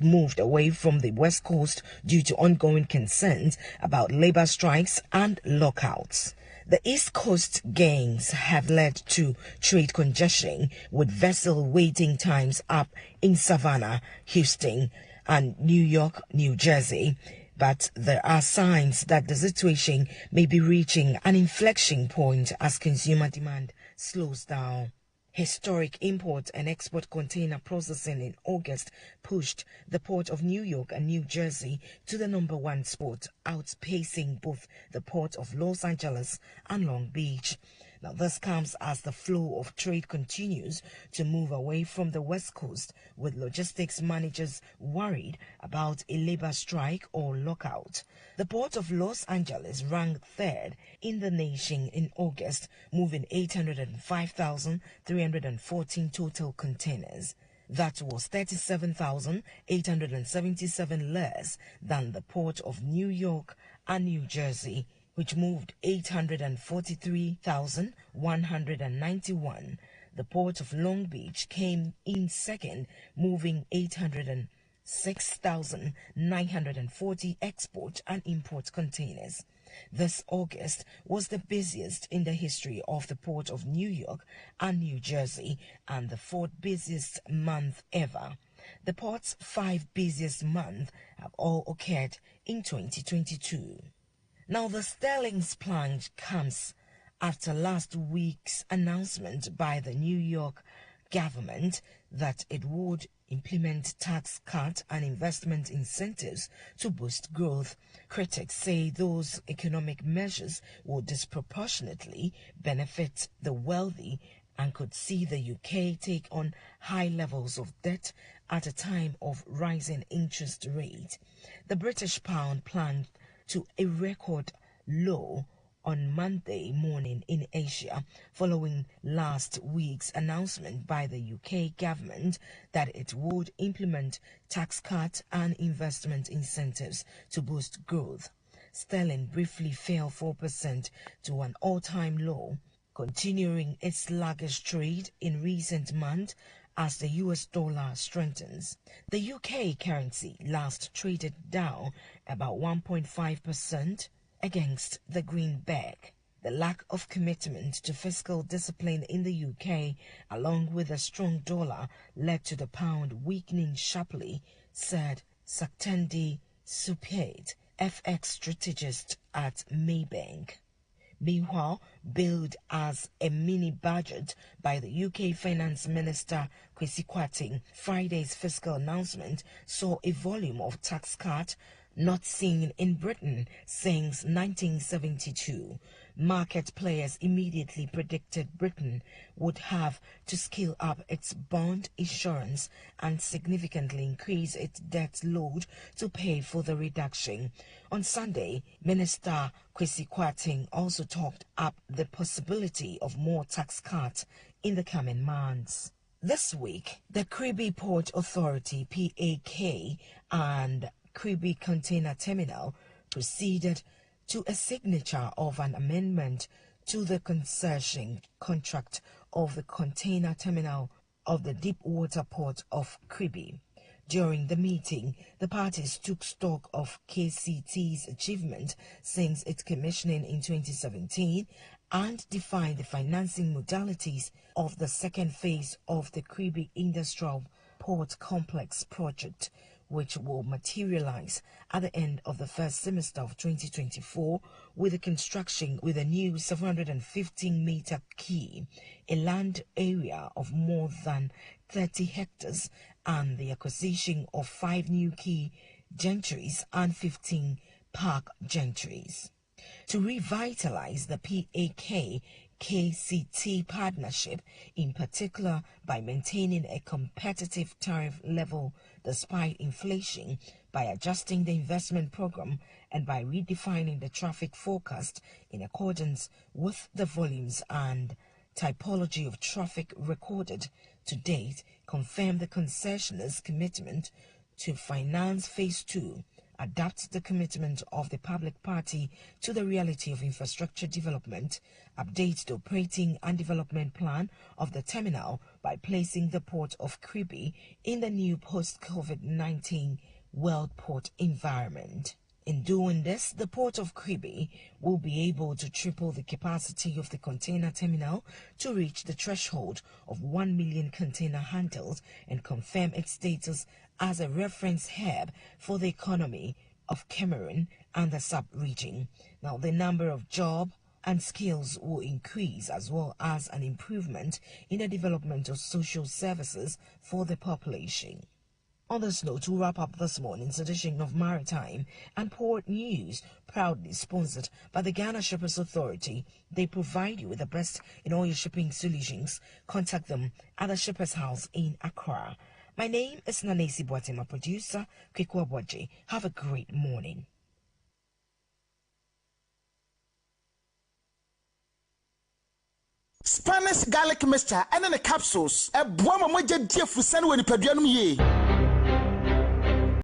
moved away from the West Coast due to ongoing concerns about labor strikes and lockouts. The East Coast gains have led to trade congestion, with vessel waiting times up in Savannah, Houston, and New York, New Jersey. But there are signs that the situation may be reaching an inflection point as consumer demand slows down. Historic import and export container processing in August pushed the Port of New York and New Jersey to the #1 spot, outpacing both the Port of Los Angeles and Long Beach. Now, this comes as the flow of trade continues to move away from the West Coast, with logistics managers worried about a labor strike or lockout. The Port of Los Angeles ranked third in the nation in August, moving 805,314 total containers. That was 37,877 less than the Port of New York and New Jersey, which moved 843,191. The Port of Long Beach came in second, moving 806,940 export and import containers. This August was the busiest in the history of the Port of New York and New Jersey, and the fourth busiest month ever. The port's 5 busiest months have all occurred in 2022. Now, the sterling's plunge comes after last week's announcement by the New York government that it would implement tax cut and investment incentives to boost growth. Critics say those economic measures will disproportionately benefit the wealthy and could see the UK take on high levels of debt at a time of rising interest rate. The British pound plunged to a record low on Monday morning in Asia, following last week's announcement by the UK government that it would implement tax cuts and investment incentives to boost growth. Sterling briefly fell 4% to an all-time low, continuing its sluggish trade in recent months as the US dollar strengthens. The UK currency last traded down about 1.5% against the greenback. The lack of commitment to fiscal discipline in the UK, along with a strong dollar, led to the pound weakening sharply, said Saktendi Supaid, FX strategist at Maybank. Meanwhile, billed as a mini budget by the UK Finance Minister Kwesi Kwarteng, Friday's fiscal announcement saw a volume of tax cut not seen in Britain since 1972. Market players immediately predicted Britain would have to scale up its bond issuance and significantly increase its debt load to pay for the reduction. On Sunday, Minister Kwesi Kwarteng also talked up the possibility of more tax cuts in the coming months. This week, the Kribi Port Authority (PAK) and Kribi Container Terminal proceeded to a signature of an amendment to the concession contract of the container terminal of the deep-water port of Kribi. During the meeting, the parties took stock of KCT's achievement since its commissioning in 2017 and defined the financing modalities of the second phase of the Kribi Industrial Port Complex project, which will materialize at the end of the first semester of 2024 with the construction with a new 715-meter quay, a land area of more than 30 hectares, and the acquisition of 5 new quay gantries and 15 park gantries. To revitalize the PAK-KCT partnership, in particular by maintaining a competitive tariff level despite inflation, by adjusting the investment program, and by redefining the traffic forecast in accordance with the volumes and typology of traffic recorded to date, confirmed the concessionaire's commitment to finance Phase 2 adapt the commitment of the public party to the reality of infrastructure development, update the operating and development plan of the terminal by placing the port of Kribi in the new post-COVID-19 world port environment. In doing this, the port of Kribi will be able to triple the capacity of the container terminal to reach the threshold of 1 million container handles and confirm its status as a reference hub for the economy of Cameroon and the sub-region. Now, the number of jobs and skills will increase, as well as an improvement in the development of social services for the population. On this note, we'll wrap up this morning's edition of Maritime and Port News, proudly sponsored by the Ghana Shippers Authority. They provide you with the best in all your shipping solutions. Contact them at the Shippers House in Accra. My name is Nanesi Boateng, my producer, Kwekwa Bwaje. Have a great morning. Spanish garlic mixture and then the capsules. A boy, my dear, for sending when you